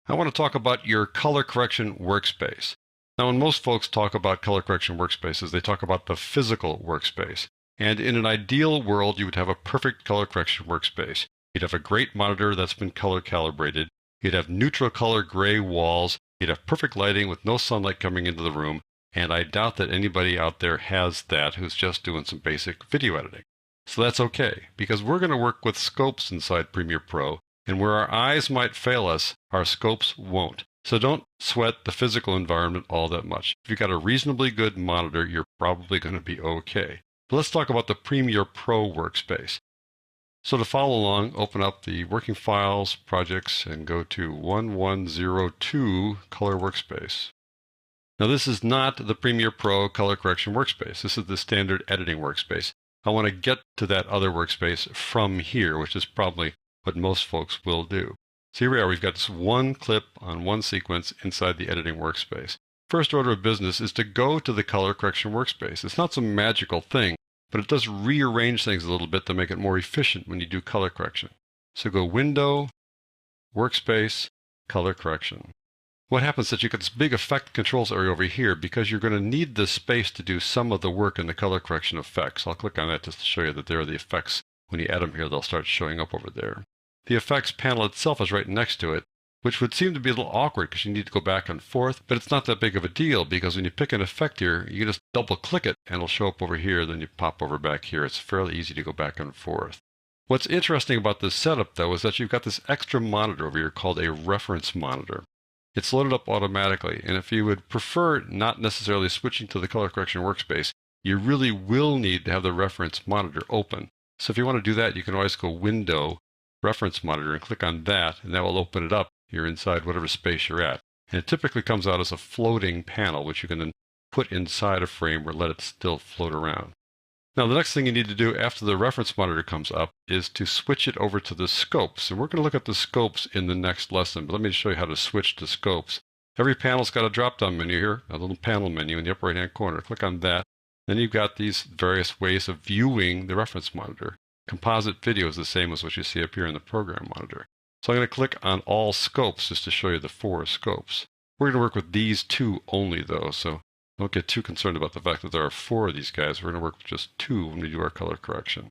I want to talk about your color correction workspace. Now, when most folks talk about color correction workspaces, they talk about the physical workspace. And in an ideal world, you would have a perfect color correction workspace. You'd have a great monitor that's been color calibrated. You'd have neutral color gray walls. You'd have perfect lighting with no sunlight coming into the room. And I doubt that anybody out there has that who's just doing some basic video editing. So that's okay, because we're going to work with scopes inside Premiere Pro. And where our eyes might fail us, our scopes won't. So don't sweat the physical environment all that much. If you've got a reasonably good monitor, you're probably going to be okay. But let's talk about the Premiere Pro workspace. So to follow along, open up the Working Files, Projects, and go to 1102 Color Workspace. Now this is not the Premiere Pro Color Correction Workspace. This is the standard editing workspace. I want to get to that other workspace from here, which is probably what most folks will do. So here we are, we've got this one clip on one sequence inside the editing workspace. First order of business is to go to the color correction workspace. It's not some magical thing, but it does rearrange things a little bit to make it more efficient when you do color correction. So go Window, Workspace, Color Correction. What happens is that you've got this big effect controls area over here because you're going to need this space to do some of the work in the color correction effects. I'll click on that just to show you that there are the effects. When you add them here, they'll start showing up over there. The effects panel itself is right next to it, which would seem to be a little awkward because you need to go back and forth, but it's not that big of a deal because when you pick an effect here, you can just double click it and it'll show up over here, then you pop over back here. It's fairly easy to go back and forth. What's interesting about this setup though is that you've got this extra monitor over here called a reference monitor. It's loaded up automatically, and if you would prefer not necessarily switching to the color correction workspace, you really will need to have the reference monitor open. So if you want to do that, you can always go Window, Reference Monitor, and click on that, and that will open it up here inside whatever space you're at. And it typically comes out as a floating panel, which you can then put inside a frame or let it still float around. Now, the next thing you need to do after the reference monitor comes up is to switch it over to the scopes. And we're going to look at the scopes in the next lesson, but let me show you how to switch to scopes. Every panel's got a drop-down menu here, a little panel menu in the upper right-hand corner. Click on that. Then you've got these various ways of viewing the reference monitor. Composite video is the same as what you see up here in the program monitor. So I'm going to click on all scopes just to show you the 4 scopes. We're going to work with these 2 only though, so don't get too concerned about the fact that there are 4 of these guys. We're going to work with just 2 when we do our color correction.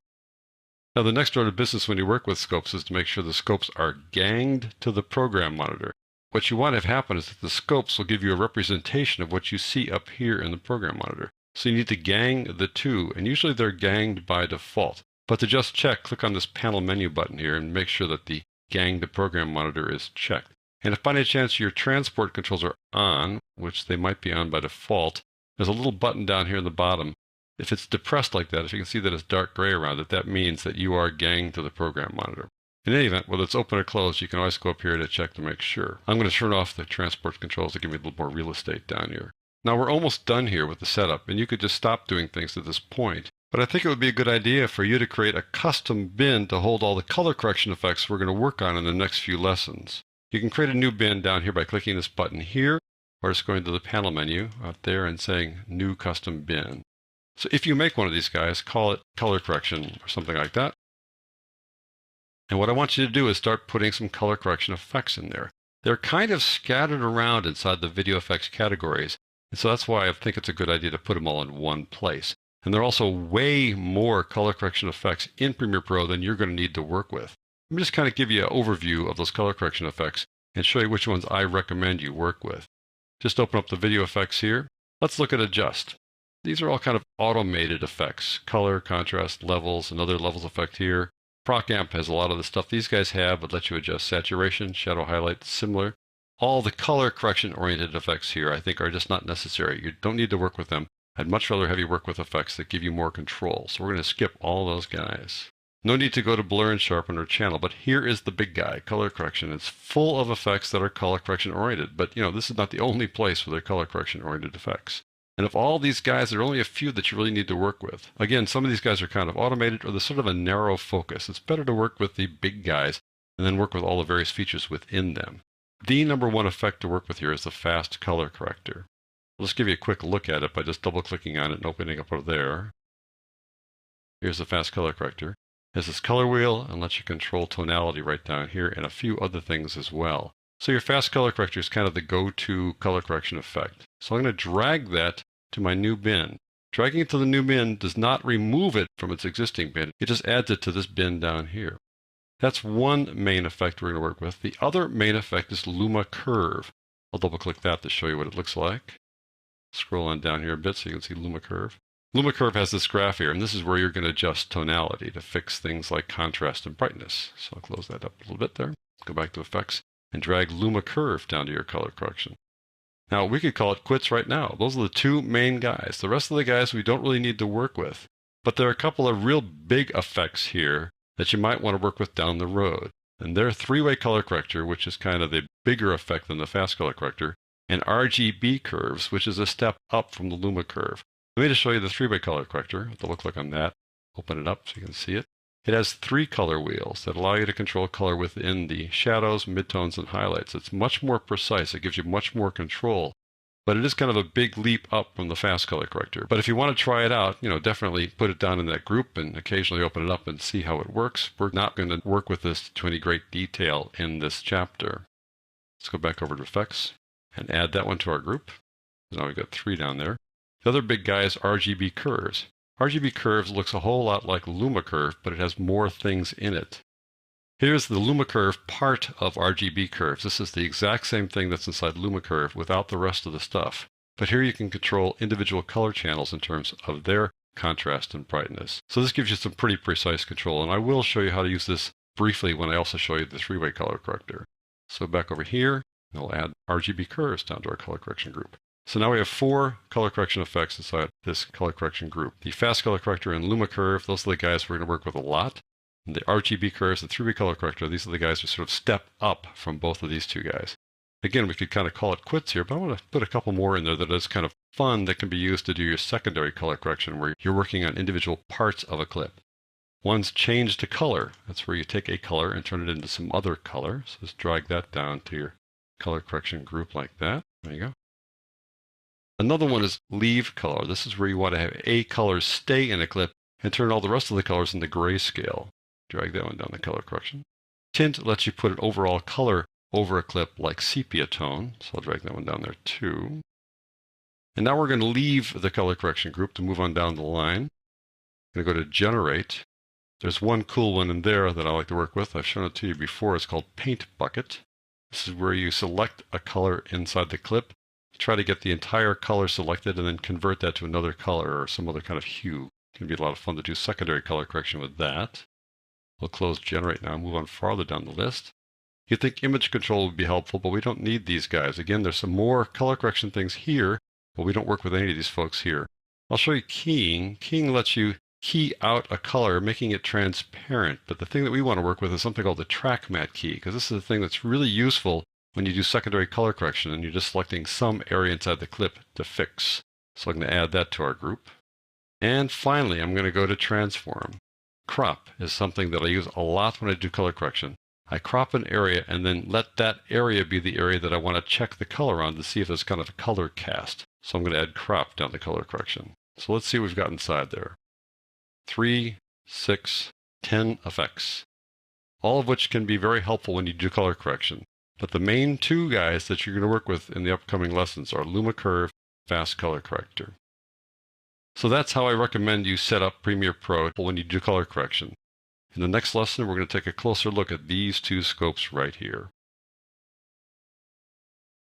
Now the next order of business when you work with scopes is to make sure the scopes are ganged to the program monitor. What you want to have happen is that the scopes will give you a representation of what you see up here in the program monitor. So you need to gang the 2, and usually they're ganged by default. But to just check, click on this panel menu button here and make sure that the Gang the Program Monitor is checked. And if by any chance your transport controls are on, which they might be on by default, there's a little button down here in the bottom. If it's depressed like that, if you can see that it's dark gray around it, that means that you are ganged to the program monitor. In any event, whether it's open or closed, you can always go up here to check to make sure. I'm going to turn off the transport controls to give me a little more real estate down here. Now we're almost done here with the setup, and you could just stop doing things at this point. But I think it would be a good idea for you to create a custom bin to hold all the color correction effects we're going to work on in the next few lessons. You can create a new bin down here by clicking this button here, or just going to the panel menu out there and saying New Custom Bin. So if you make one of these guys, call it Color Correction or something like that. And what I want you to do is start putting some color correction effects in there. They're kind of scattered around inside the video effects categories, and so that's why I think it's a good idea to put them all in one place. And there are also way more color correction effects in Premiere Pro than you're going to need to work with. Let me just kind of give you an overview of those color correction effects and show you which ones I recommend you work with. Just open up the video effects here. Let's look at Adjust. These are all kind of automated effects. Color, contrast, levels, another levels effect here. ProcAmp has a lot of the stuff these guys have, but lets you adjust saturation, shadow highlight, similar. All the color correction oriented effects here I think are just not necessary. You don't need to work with them. I'd much rather have you work with effects that give you more control. So we're going to skip all those guys. No need to go to Blur and Sharpen or Channel, but here is the big guy, color correction. It's full of effects that are color correction oriented, but this is not the only place where they're color correction oriented effects. And of all these guys, there are only a few that you really need to work with. Again, some of these guys are kind of automated or there's sort of a narrow focus. It's better to work with the big guys and then work with all the various features within them. The number 1 effect to work with here is the Fast Color Corrector. I'll just give you a quick look at it by just double-clicking on it and opening up over there. Here's the Fast Color Corrector. It has this color wheel and lets you control tonality right down here and a few other things as well. So your fast color corrector is kind of the go-to color correction effect. So I'm going to drag that to my new bin. Dragging it to the new bin does not remove it from its existing bin. It just adds it to this bin down here. That's one main effect we're going to work with. The other main effect is Luma Curve. I'll double click that to show you what it looks like. Scroll on down here a bit so you can see Luma Curve. Luma Curve has this graph here, and this is where you're going to adjust tonality to fix things like contrast and brightness. So I'll close that up a little bit there. Go back to Effects and drag Luma Curve down to your color correction. Now, we could call it quits right now. Those are the two main guys. The rest of the guys we don't really need to work with. But there are a couple of real big effects here that you might want to work with down the road. And they're three-way color corrector, which is kind of the bigger effect than the fast color corrector, and RGB curves, which is a step up from the Luma Curve. Let me just show you the three-way color corrector. I'll double click on that, open it up so you can see it. It has 3 color wheels that allow you to control color within the shadows, midtones, and highlights. It's much more precise. It gives you much more control. But it is kind of a big leap up from the fast color corrector. But if you want to try it out, definitely put it down in that group and occasionally open it up and see how it works. We're not going to work with this to any great detail in this chapter. Let's go back over to Effects and add that one to our group. So now we've got 3 down there. The other big guy is RGB curves. RGB curves looks a whole lot like Luma Curve, but it has more things in it. Here's the Luma Curve part of RGB curves. This is the exact same thing that's inside Luma Curve without the rest of the stuff. But here you can control individual color channels in terms of their contrast and brightness. So this gives you some pretty precise control, and I will show you how to use this briefly when I also show you the 3-way color corrector. So back over here, I'll add RGB curves down to our color correction group. So now we have 4 color correction effects inside this color correction group. The fast color corrector and Luma Curve, those are the guys we're going to work with a lot. And the RGB curves, the 3-way color corrector, these are the guys who sort of step up from both of these two guys. Again, we could kind of call it quits here, but I want to put a couple more in there that is kind of fun that can be used to do your secondary color correction where you're working on individual parts of a clip. One's change to color. That's where you take a color and turn it into some other color. So just drag that down to your color correction group like that. There you go. Another one is leave color. This is where you want to have a color stay in a clip and turn all the rest of the colors into grayscale. Drag that one down the color correction. Tint lets you put an overall color over a clip like sepia tone. So I'll drag that one down there too. And now we're going to leave the color correction group to move on down the line. I'm going to go to Generate. There's one cool one in there that I like to work with. I've shown it to you before. It's called Paint Bucket. This is where you select a color inside the clip. Try to get the entire color selected and then convert that to another color or some other kind of hue. It can be a lot of fun to do secondary color correction with that. We'll close Generate now and move on farther down the list. You'd think image control would be helpful, but we don't need these guys. Again, there's some more color correction things here, but we don't work with any of these folks here. I'll show you keying. Keying lets you key out a color, making it transparent. But the thing that we want to work with is something called the track matte key, because this is the thing that's really useful when you do secondary color correction and you're just selecting some area inside the clip to fix. So I'm going to add that to our group. And finally, I'm going to go to Transform. Crop is something that I use a lot when I do color correction. I crop an area and then let that area be the area that I want to check the color on to see if there's kind of a color cast. So I'm going to add crop down to color correction. So let's see what we've got inside there. 3, 6, 10 effects, all of which can be very helpful when you do color correction. But the main 2 guys that you're going to work with in the upcoming lessons are Luma Curve, Fast Color Corrector. So that's how I recommend you set up Premiere Pro when you do color correction. In the next lesson, we're going to take a closer look at these 2 scopes right here.